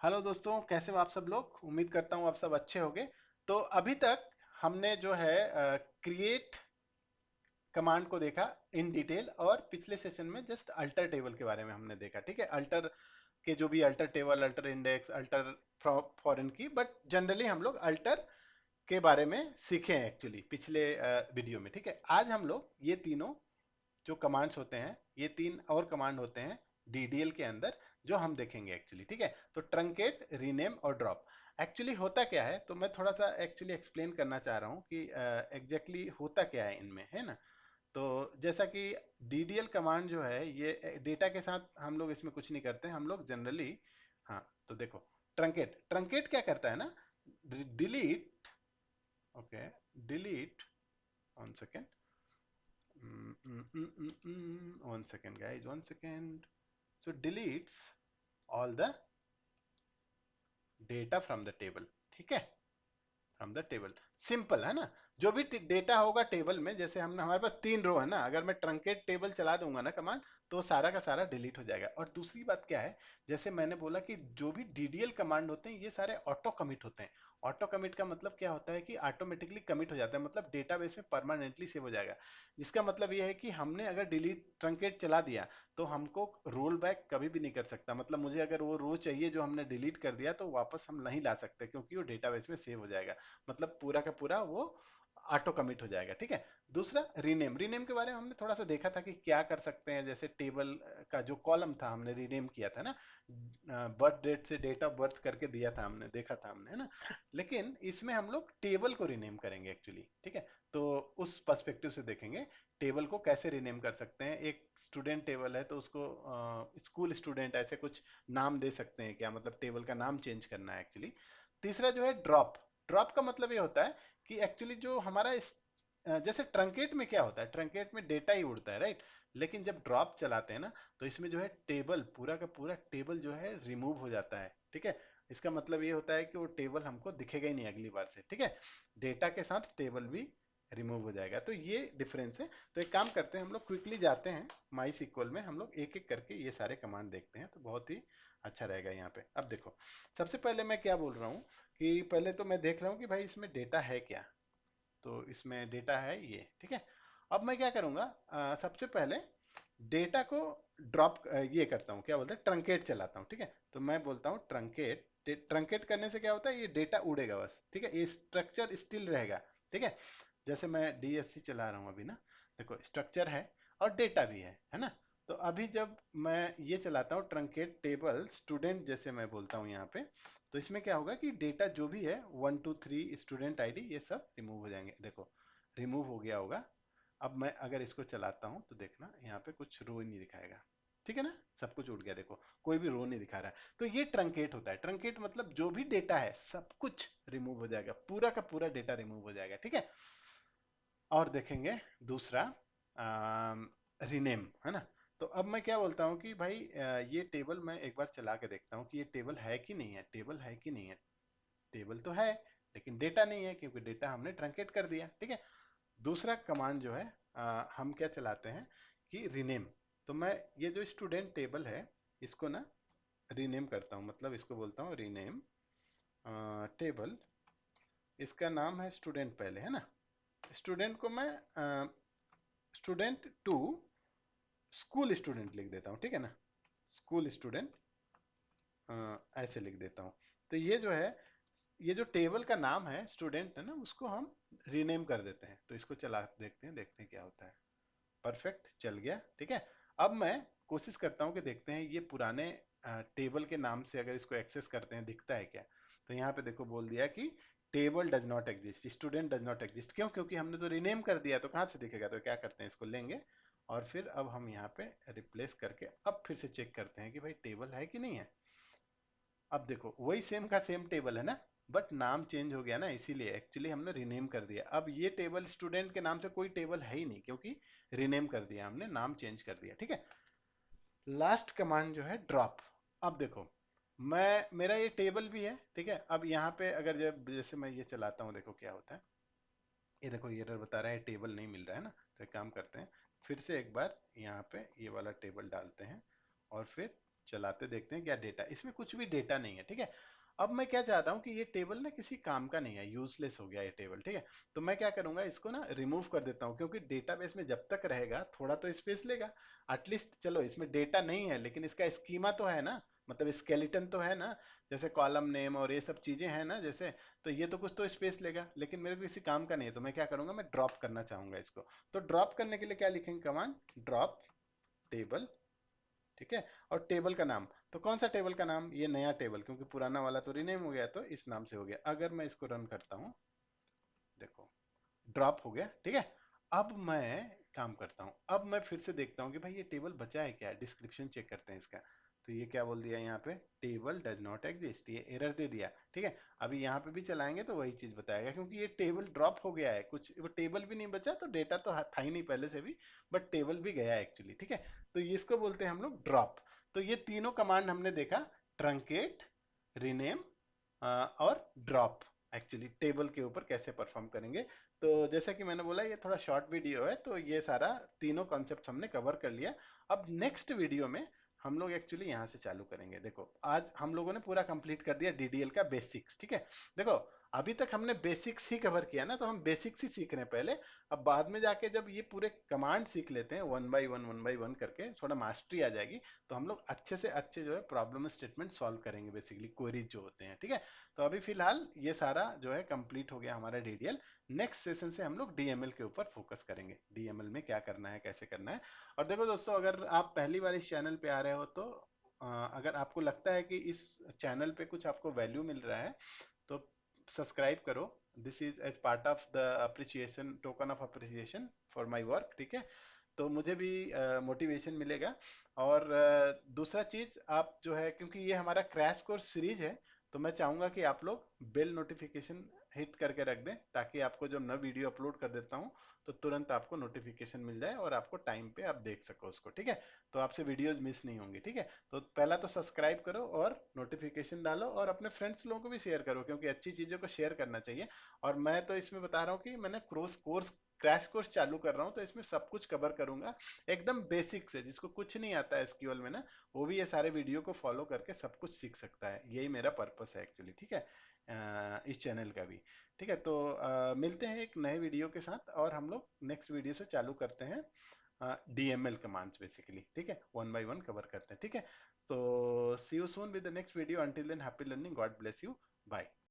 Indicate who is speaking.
Speaker 1: Hello दोस्तों, कैसे हो आप सब लोग। उम्मीद करता हूँ आप सब अच्छे होंगे। तो अभी तक हमने जो है क्रिएट कमांड को देखा इन डिटेल, और पिछले सेशन में जस्ट अल्टर टेबल के बारे में हमने देखा। ठीक है, अल्टर के जो भी alter table, alter index, alter foreign की, बट जनरली हम लोग अल्टर के बारे में सीखे हैं एक्चुअली पिछले वीडियो में। ठीक है, आज हम लोग ये तीनों जो कमांड्स होते हैं, ये तीन और कमांड होते हैं डीडीएल के अंदर, जो हम देखेंगे एक्चुअली। ठीक है, तो ट्रंकेट, रीनेम और ड्रॉप एक्चुअली होता क्या है, तो मैं थोड़ा सा एक्चुअली एक्सप्लेन करना चाह रहा हूँ कि एग्जैक्टली होता क्या है इनमें, है ना। तो जैसा कि डीडीएल कमांड जो है, ये डेटा के साथ हम लोग इसमें कुछ नहीं करते, हम लोग जनरली। हाँ, तो देखो, ट्रंकेट ट्रंकेट क्या करता है ना, delete. Okay, delete, one second, one second guys, one second. So deletes all the data from the table. ठीक है, फ्रॉम द टेबल। सिंपल है ना। जो भी डेटा होगा टेबल में, जैसे हमने, हमारे पास तीन रो है ना, अगर मैं ट्रंकेट टेबल चला दूंगा ना कमांड, तो सारा का सारा डिलीट हो जाएगा। और दूसरी बात क्या है, जैसे मैंने बोला कि जो भी डीडीएल कमांड होते हैं, ये सारे ऑटो कमिट होते हैं। ऑटो कमिट का मतलब क्या होता है कि ऑटोमेटिकली कमिट हो जाता है, मतलब डेटाबेस में परमानेंटली सेव हो जाएगा। इसका मतलब ये है कि हमने अगर डिलीट ट्रंकेट चला दिया, तो हमको रोल बैक कभी भी नहीं कर सकता। मतलब मुझे अगर वो रो चाहिए जो हमने डिलीट कर दिया, तो वापस हम नहीं ला सकते, क्योंकि वो डेटाबेस में सेव हो जाएगा। मतलब पूरा का पूरा वो ऑटो कमिट हो जाएगा। ठीक है, दूसरा रीनेम। रीनेम के बारे में हमने थोड़ा सा देखा था कि क्या कर सकते हैं। जैसे टेबल का जो कॉलम था, हमने रीनेम किया था ना, बर्थ डेट से डेट ऑफ बर्थ करके दिया था हमने, देखा था हमने, है ना। लेकिन इसमें हम लोग टेबल को रीनेम करेंगे एक्चुअली। ठीक है, तो उस पर्सपेक्टिव से देखेंगे टेबल को कैसे रीनेम कर सकते हैं। एक स्टूडेंट टेबल है, तो उसको स्कूल स्टूडेंट ऐसे कुछ नाम दे सकते हैं क्या, मतलब टेबल का नाम चेंज करना है एक्चुअली। तीसरा जो है ड्रॉप। ड्रॉप का मतलब ये होता है कि एक्चुअली जो हमारा जैसे ट्रंकेट में क्या होता है, ट्रंकेट में डेटा ही उड़ता है, राइट। लेकिन जब ड्रॉप चलाते हैं ना, तो इसमें जो है टेबल, पूरा का पूरा टेबल जो है रिमूव हो जाता है। ठीक है, इसका मतलब ये होता है कि वो टेबल हमको दिखेगा ही नहीं अगली बार से। ठीक है, डेटा के साथ टेबल भी रिमूव हो जाएगा। तो ये डिफरेंस है। तो एक काम करते हैं, हम लोग क्विकली जाते हैं माई सीक्वल में, हम लोग एक एक करके ये सारे कमांड देखते हैं, तो बहुत ही अच्छा रहेगा यहाँ पे। अब देखो, सबसे पहले मैं क्या बोल रहा हूँ कि पहले तो मैं देख रहा हूँ कि भाई इसमें डेटा है क्या। तो इसमें डेटा है ये। ठीक है, अब मैं क्या करूँगा, सबसे पहले डेटा को ड्रॉप ये करता हूँ, क्या बोलते हैं, ट्रंकेट चलाता हूँ। ठीक है, तो मैं बोलता हूँ ट्रंकेट। ट्रंकेट करने से क्या होता है, ये डेटा उड़ेगा बस। ठीक है, ये स्ट्रक्चर स्टिल रहेगा। ठीक है, जैसे मैं डीएससी चला रहा हूँ अभी ना, देखो स्ट्रक्चर है और डेटा भी है ना। तो अभी जब मैं ये चलाता हूँ ट्रंकेट टेबल स्टूडेंट, जैसे मैं बोलता हूँ यहाँ पे, तो इसमें क्या होगा कि डेटा जो भी है 1 2 3 स्टूडेंट आईडी, ये सब रिमूव हो जाएंगे। देखो, रिमूव हो गया होगा। अब मैं अगर इसको चलाता हूँ, तो देखना यहाँ पे कुछ रो ही नहीं दिखाएगा। ठीक है ना, सब कुछ उठ गया, देखो कोई भी रो नहीं दिखा रहा है। तो ये ट्रंकेट होता है। ट्रंकेट मतलब जो भी डेटा है सब कुछ रिमूव हो जाएगा, पूरा का पूरा डेटा रिमूव हो जाएगा। ठीक है, और देखेंगे दूसरा, रीनेम, है ना। तो अब मैं क्या बोलता हूँ कि भाई ये टेबल मैं एक बार चला के देखता हूँ कि ये टेबल है कि नहीं है, टेबल है कि नहीं है। टेबल तो है, लेकिन डेटा नहीं है, क्योंकि डेटा हमने ट्रंकेट कर दिया। ठीक है, दूसरा कमांड जो है, हम क्या चलाते हैं कि रीनेम। तो मैं ये जो स्टूडेंट टेबल है, इसको ना रीनेम करता हूँ, मतलब इसको बोलता हूँ रीनेम टेबल। इसका नाम है स्टूडेंट पहले, है ना। स्टूडेंट को मैं स्टूडेंट टू स्कूल स्टूडेंट लिख देता हूँ। ठीक है ना, स्कूल स्टूडेंट ऐसे लिख देता हूँ। तो ये जो है, ये जो टेबल का नाम है स्टूडेंट है ना, उसको हम रीनेम कर देते हैं। तो इसको चला देखते हैं क्या होता है। परफेक्ट, चल गया। ठीक है, अब मैं कोशिश करता हूँ कि देखते हैं ये पुराने टेबल के नाम से अगर इसको एक्सेस करते हैं दिखता है क्या। तो यहाँ पे देखो बोल दिया कि table does not exist, student does not exist. क्यों? क्योंकि हमने तो रीनेम कर दिया, तो कहाँ से दिखेगा। तो क्या करते हैं, इसको लेंगे और फिर अब हम यहाँ पे रिप्लेस करके अब फिर से चेक करते हैं कि भाई टेबल है कि नहीं है। अब देखो, वही सेम का सेम टेबल है ना, बट नाम चेंज हो गया ना, इसीलिए एक्चुअली हमने रीनेम कर दिया। अब ये टेबल स्टूडेंट के नाम से कोई टेबल है ही नहीं, क्योंकि रीनेम कर दिया हमने, नाम चेंज कर दिया। ठीक है, लास्ट कमांड जो है ड्रॉप। अब देखो, मैं, मेरा ये टेबल भी है। ठीक है, अब यहाँ पे अगर जब जैसे मैं ये चलाता हूँ, देखो क्या होता है। ये देखो, ये एरर बता रहा है टेबल नहीं मिल रहा है ना। तो एक काम करते हैं, फिर से एक बार यहाँ पे ये वाला टेबल डालते हैं और फिर चलाते देखते हैं क्या डेटा, इसमें कुछ भी डेटा नहीं है, ठीक है। अब मैं क्या चाहता हूँ कि ये टेबल ना किसी काम का नहीं है, यूजलेस हो गया ये टेबल, ठीक है। तो मैं क्या करूंगा, इसको ना रिमूव कर देता हूँ, क्योंकि डेटाबेस में जब तक रहेगा थोड़ा तो स्पेस लेगा। एटलीस्ट चलो इसमें डेटा नहीं है लेकिन इसका स्कीमा तो है ना, मतलब स्केलेटन तो है ना, जैसे कॉलम नेम और ये सब चीजें हैं ना जैसे, तो ये तो कुछ तो स्पेस लेगा, लेकिन मेरे को किसी काम का नहीं है, तो मैं क्या करूंगा, मैं ड्रॉप करना चाहूंगा इसको। तो ड्रॉप करने के लिए क्या लिखेंगे, कमांड ड्रॉप टेबल, ठीक है। और टेबल का नाम, तो कौन सा टेबल का नाम, ये नया टेबल, क्योंकि पुराना वाला तो रीनेम हो गया, तो इस नाम से हो गया। अगर मैं इसको रन करता हूँ, देखो ड्रॉप हो गया, ठीक है। अब मैं काम करता हूँ, अब मैं फिर से देखता हूँ कि भाई ये टेबल बचा है क्या, डिस्क्रिप्शन चेक करते हैं इसका। तो ये क्या बोल दिया यहाँ पे, टेबल डज नॉट एग्जिस्ट, ये एरर दे दिया, ठीक है। अभी यहाँ पे भी चलाएंगे तो वही चीज बताएगा, क्योंकि ये टेबल ड्रॉप हो गया है, कुछ वो टेबल भी नहीं बचा, तो डेटा तो था ही नहीं पहले से भी, बट टेबल भी गया एक्चुअली, ठीक है। तो ये इसको बोलते हैं हम लोग ड्रॉप। तो ये तीनों कमांड हमने देखा, ट्रंकेट, रीनेम और ड्रॉप, एक्चुअली टेबल के ऊपर कैसे परफॉर्म करेंगे। तो जैसा कि मैंने बोला ये थोड़ा शॉर्ट वीडियो है, तो ये सारा तीनों कॉन्सेप्ट हमने कवर कर लिया। अब नेक्स्ट वीडियो में हम लोग एक्चुअली यहाँ से चालू करेंगे। देखो आज हम लोगों ने पूरा कंप्लीट कर दिया डीडीएल का बेसिक्स, ठीक है। देखो अभी तक हमने बेसिक्स ही कवर किया ना, तो हम बेसिक्स ही सीख रहे हैं पहले। अब बाद में जाके जब ये पूरे कमांड सीख लेते हैं वन बाई वन करके, थोड़ा मास्टरी आ जाएगी, तो हम लोग अच्छे से अच्छे जो है प्रॉब्लम स्टेटमेंट सॉल्व करेंगे, बेसिकली क्वेरीज जो होते हैं, ठीक है। तो अभी फिलहाल ये सारा जो है कंप्लीट हो गया हमारा डीडीएल। नेक्स्ट सेशन से हम लोग डीएमएल के ऊपर फोकस करेंगे, डीएमएल में क्या करना है, कैसे करना है। और देखो दोस्तों, अगर आप पहली बार इस चैनल पे आ रहे हो, तो अगर आपको लगता है कि इस चैनल पे कुछ आपको वैल्यू मिल रहा है, तो सब्सक्राइब करो। This is as part of the appreciation, token of appreciation for my work, ठीक है। तो मुझे भी मोटिवेशन मिलेगा। और दूसरा चीज आप जो है, क्योंकि ये हमारा क्रैश कोर्स सीरीज है, तो मैं चाहूंगा कि आप लोग बेल नोटिफिकेशन हिट करके रख दें, ताकि आपको जब मैं वीडियो अपलोड कर देता हूँ तो तुरंत आपको नोटिफिकेशन मिल जाए और आपको टाइम पे आप देख सको उसको, ठीक है। तो आपसे वीडियोज मिस नहीं होंगी, ठीक है। तो पहला तो सब्सक्राइब करो और नोटिफिकेशन डालो, और अपने फ्रेंड्स लोगों को भी शेयर करो, क्योंकि अच्छी चीज़ों को शेयर करना चाहिए। और मैं तो इसमें बता रहा हूँ कि मैंने क्रैश कोर्स चालू कर रहा हूँ, तो इसमें सब कुछ कवर करूंगा, एकदम बेसिक से, जिसको कुछ नहीं आता है एसक्यूएल में ना, वो भी ये सारे वीडियो को फॉलो करके सब कुछ सीख सकता है। यही मेरा पर्पस है एक्चुअली, ठीक है। इस चैनल का भी, ठीक है। तो मिलते हैं एक नए वीडियो के साथ, और हम लोग नेक्स्ट वीडियो से चालू करते हैं डीएमएल कमांड्स बेसिकली, ठीक है, वन बाय वन कवर करते हैं, ठीक है। तो see you soon with the next video, until then happy learning, God bless you, bye.